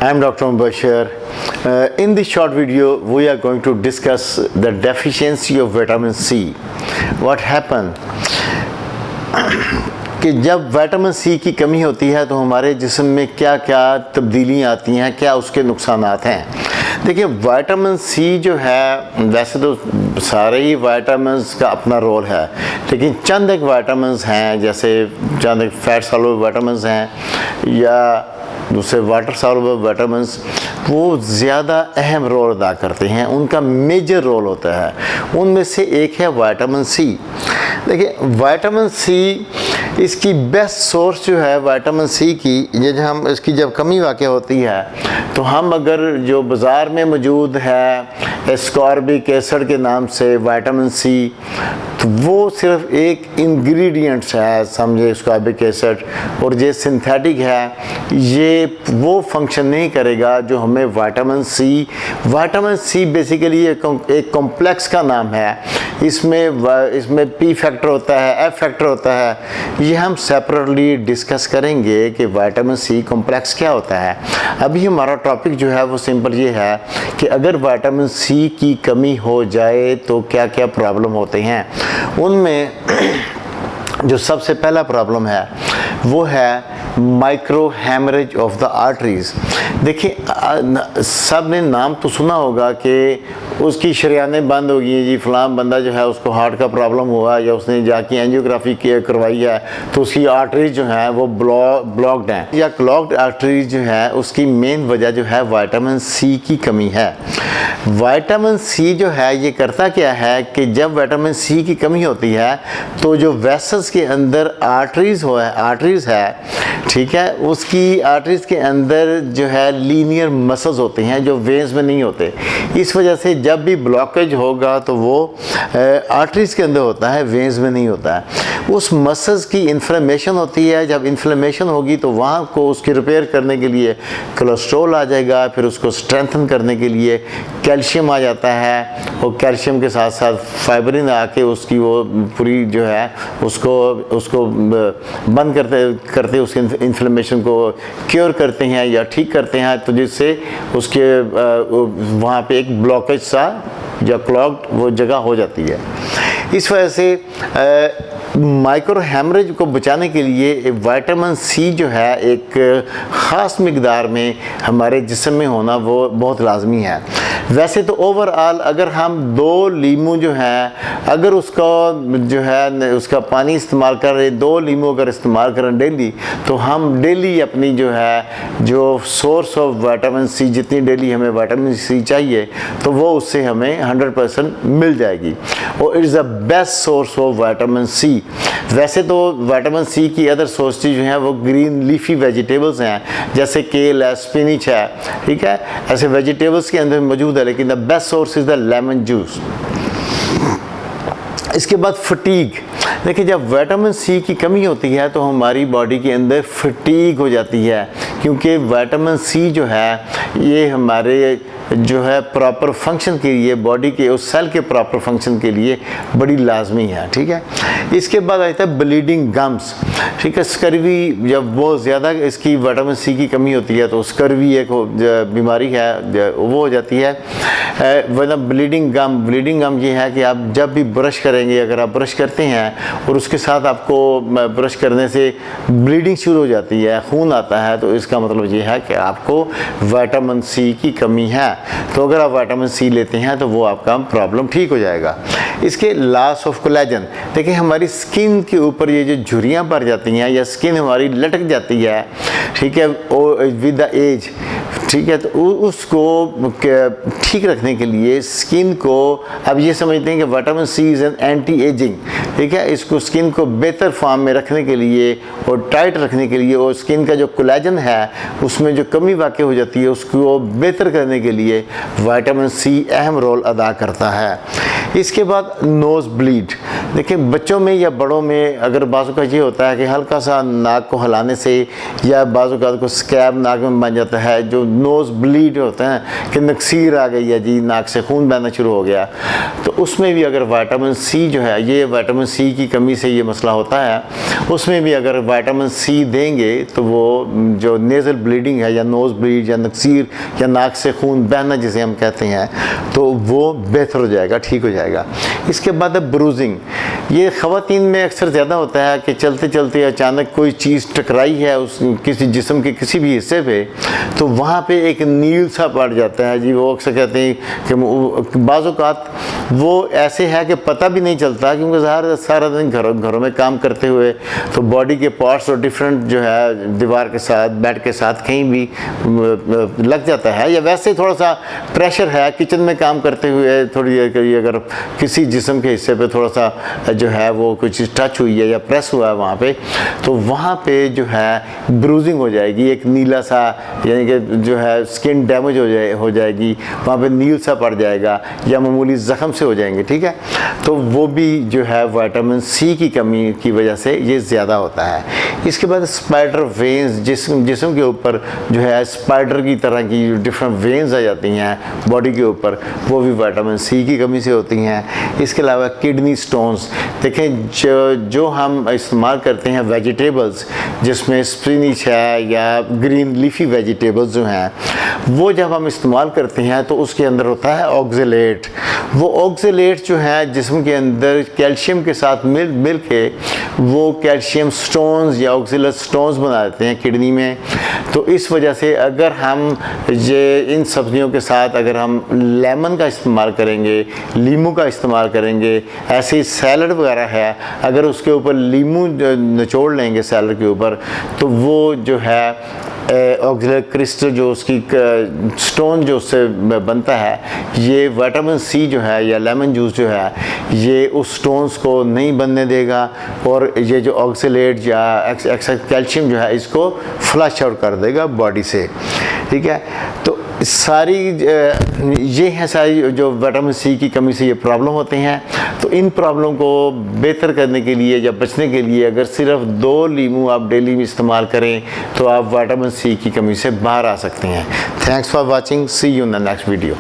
I am Dr. Mubashir. In this short video, we are going to discuss the deficiency of vitamin C. What happened? कि जब vitamin C की कमी होती है तो हमारे जिस्म में क्या क्या तब्दीलियाँ आती हैं, क्या उसके नुकसानात हैं। देखिए, विटामिन सी जो है, वैसे तो सारे ही विटामिन्स का अपना रोल है, लेकिन चंद एक विटामिन्स हैं, जैसे चंद एक फैट सॉल्युबल विटामिन्स हैं या दूसरे वाटर सॉल्युबल विटामिन्स, वो ज़्यादा अहम रोल अदा करते हैं, उनका मेजर रोल होता है। उनमें से एक है विटामिन सी। देखिए, विटामिन सी, इसकी बेस्ट सोर्स जो है विटामिन सी की, ये जो हम इसकी जब कमी वाक़ होती है तो हम अगर जो बाज़ार में मौजूद है एस्कॉर्बिक एसिड के नाम से विटामिन सी, तो वो सिर्फ एक इंग्रेडिएंट्स है, समझे, एस्कॉर्बिक एसिड, और ये सिंथेटिक है, ये वो फंक्शन नहीं करेगा जो हमें विटामिन सी बेसिकली एक कॉम्प्लेक्स का नाम है। इसमें पी फैक्टर होता है, एफ फैक्टर होता है। ये हम सेपरेटली डिस्कस करेंगे कि विटामिन सी कॉम्प्लेक्स क्या होता है। अभी हमारा टॉपिक जो है वो सिंपल ये है कि अगर विटामिन सी की कमी हो जाए तो क्या क्या प्रॉब्लम होते हैं। उनमें जो सबसे पहला प्रॉब्लम है वो है micro haemorrhage of the arteries. देखिए, सब ने नाम तो सुना होगा कि उसकी शरियानें बंद हो गई हैं जी, फलां बंदा जो है उसको हार्ट का प्रॉब्लम हुआ या उसने जाके एंजियोग्राफी करवाई है तो उसकी आर्टरीज जो हैं वो ब्लॉक्ड हैं, या क्लॉग्ड आर्टरीज जो है, उसकी मेन वजह जो है विटामिन सी की कमी है। विटामिन सी जो है ये करता क्या है कि जब विटामिन सी की कमी होती है तो जो वेसल्स के अंदर आर्टरीज है, ठीक है, उसकी आर्टरीज के अंदर जो है लीनियर मसल्स होते हैं जो वेन्स में नहीं होते। इस वजह से जब भी ब्लॉकेज होगा तो वो आर्टरीज के अंदर होता है, वेन्स में नहीं होता है। उस मसल्स की इन्फ्लेमेशन होती है। जब इन्फ्लेमेशन होगी तो वहाँ को उसकी रिपेयर करने के लिए कोलेस्ट्रॉल आ जाएगा, फिर उसको स्ट्रेंथन करने के लिए कैल्शियम आ जाता है, और कैल्शियम के साथ साथ फाइब्रिन आके उसकी वो पूरी जो है उसको बंद करते उसके इन्फ्लेमेशन को क्योर करते हैं या ठीक करते हैं, तो जिससे उसके वहाँ पे एक ब्लॉकेज सा या क्लॉग्ड वो जगह हो जाती है। इस वजह से माइक्रो हैमरेज को बचाने के लिए विटामिन सी जो है एक ख़ास मिकदार में हमारे जिस्म में होना वो बहुत लाजमी है। वैसे तो ओवरऑल अगर हम 2 लीमू जो हैं, अगर उसका पानी इस्तेमाल कर रहे, 2 लीमू अगर इस्तेमाल करें डेली, तो हम डेली अपनी जो सोर्स ऑफ विटामिन सी, जितनी डेली हमें विटामिन सी चाहिए, तो वो उससे हमें 100% मिल जाएगी, और it is the best source of vitamin C. वैसे तो विटामिन सी की अदर सोर्सेज जो हैं वो ग्रीन लीफी वेजिटेबल्स हैं, जैसे केल है, स्पिनिच है, ठीक है, ऐसे वेजिटेबल्स के अंदर मौजूद है, लेकिन the best source is the lemon juice. इसके बाद फटीग। देखिए, जब विटामिन सी की कमी होती है तो हमारी बॉडी के अंदर फटीग हो जाती है, क्योंकि विटामिन सी जो है ये हमारे जो है प्रॉपर फंक्शन के लिए, बॉडी के उस सेल के प्रॉपर फंक्शन के लिए बड़ी लाजमी है, ठीक है। इसके बाद आता है ब्लीडिंग गम्स, ठीक है। स्कर्वी, जब बहुत ज़्यादा इसकी विटामिन सी की कमी होती है तो स्कर्वी एक बीमारी है, वो हो जाती है। वरना ब्लीडिंग गम ये है कि आप जब भी ब्रश करेंगे, अगर आप ब्रश करते हैं और उसके साथ आपको ब्रश करने से ब्लीडिंग शुरू हो जाती है, खून आता है, तो इसका मतलब ये है कि आपको विटामिन सी की कमी है। तो अगर आप विटामिन सी लेते हैं तो वो आपका प्रॉब्लम ठीक हो जाएगा। इसके लॉस ऑफ कोलेजन। देखिए, हमारी स्किन के ऊपर ये जो झुर्रियाँ पड़ जाती हैं या स्किन हमारी लटक जाती है, ठीक है, विद द एज, ठीक है, तो उसको ठीक रखने के लिए स्किन को, अब ये समझते हैं कि vitamin C is an anti ageing, ठीक है, इसको स्किन को बेहतर फॉर्म में रखने के लिए और टाइट रखने के लिए, और स्किन का जो कोलेजन है उसमें जो कमी वाक़ हो जाती है उसको बेहतर करने के लिए विटामिन सी अहम रोल अदा करता है। इसके बाद नोज़ ब्लीड, देखिए बच्चों में या बड़ों में अगर बाज़ों का ये होता है कि हल्का सा नाक को हिलाने से या बाज़ों का को स्कैब नाक में बन जाता है, जो नोज़ ब्लीड होते हैं कि नक्सीर आ गई है जी, नाक से खून बहना शुरू हो गया, तो उसमें भी अगर विटामिन सी जो है, ये विटामिन सी की कमी से ये मसला होता है, उसमें भी अगर विटामिन सी देंगे तो वो जो नेज़ल ब्लीडिंग है या नोज़ ब्लीड या नक्सीर या नाक से खून बहना जिसे हम कहते हैं, तो वो बेहतर हो जाएगा, ठीक हो जाएगा। इसके बाद है ब्रूजिंग, ये ख़वातीन में अक्सर ज़्यादा होता है कि चलते चलते अचानक कोई चीज़ टकराई है उस किसी जिस्म के किसी भी हिस्से पे, तो वहाँ पे एक नील सा पड़ जाता है जी। वो अक्सर कहते हैं कि बाज़ औक़ात वो ऐसे है कि पता भी नहीं चलता, क्योंकि सारा दिन घरों में काम करते हुए तो बॉडी के पार्ट्स और डिफरेंट जो है दीवार के साथ, बेड के साथ कहीं भी लग जाता है, या वैसे थोड़ा सा प्रेशर है किचन में काम करते हुए, थोड़ी अगर किसी जिस्म के हिस्से पे थोड़ा सा जो है वो कोई चीज़ टच हुई है या प्रेस हुआ है वहाँ पे, तो वहाँ पे जो है ब्रूजिंग हो जाएगी, एक नीला सा, यानी कि जो है स्किन डैमेज हो जाएगी, वहाँ पे नील सा पड़ जाएगा या मामूली ज़ख़म से हो जाएंगे, ठीक है। तो वो भी जो है विटामिन सी की कमी की वजह से ये ज़्यादा होता है। इसके बाद स्पाइडर वेन्स, जिस्म के ऊपर जो है स्पाइडर की तरह की डिफरेंट वेन्स आ जाती हैं बॉडी के ऊपर, वो भी विटामिन सी की कमी से होती हैं। इसके अलावा किडनी स्टोन्स, देखें जो हम इस्तेमाल करते हैं वेजिटेबल्स, जिसमें स्पिनिच है या ग्रीन लीफी वेजिटेबल्स जो हैं, वो जब हम इस्तेमाल करते हैं तो उसके अंदर होता है ऑक्जेलेट। वो ऑक्जेलेट जो है जिस्म के अंदर कैल्शियम के साथ मिल के वो कैल्शियम स्टोन्स या ऑक्जेलेट स्टोन्स बना देते हैं किडनी में। तो इस वजह से अगर हम ये इन सब्जियों के साथ अगर हम लेमन का इस्तेमाल करेंगे, लीमू का इस्तेमाल करेंगे, ऐसे ही सैलड वगैरह है, अगर उसके ऊपर लीमू निचोड़ लेंगे सैलड के ऊपर, तो वो जो है ऑक्जेलेट क्रिस्टल जो उसकी स्टोन जो उससे बनता है, ये विटामिन सी जो है या लेमन जूस जो है, ये उस स्टोन्स को नहीं बनने देगा और ये जो ऑक्जेलेट या एक्सेस कैल्शियम जो है इसको फ्लश आउट कर देगा बॉडी से, ठीक है। तो सारी ये हैं सारी जो विटामिन सी की कमी से ये प्रॉब्लम होते हैं। तो इन प्रॉब्लम को बेहतर करने के लिए या बचने के लिए अगर सिर्फ 2 लीमू आप डेली में इस्तेमाल करें तो आप विटामिन सी की कमी से बाहर आ सकते हैं। Thanks for watching, see you in the next video.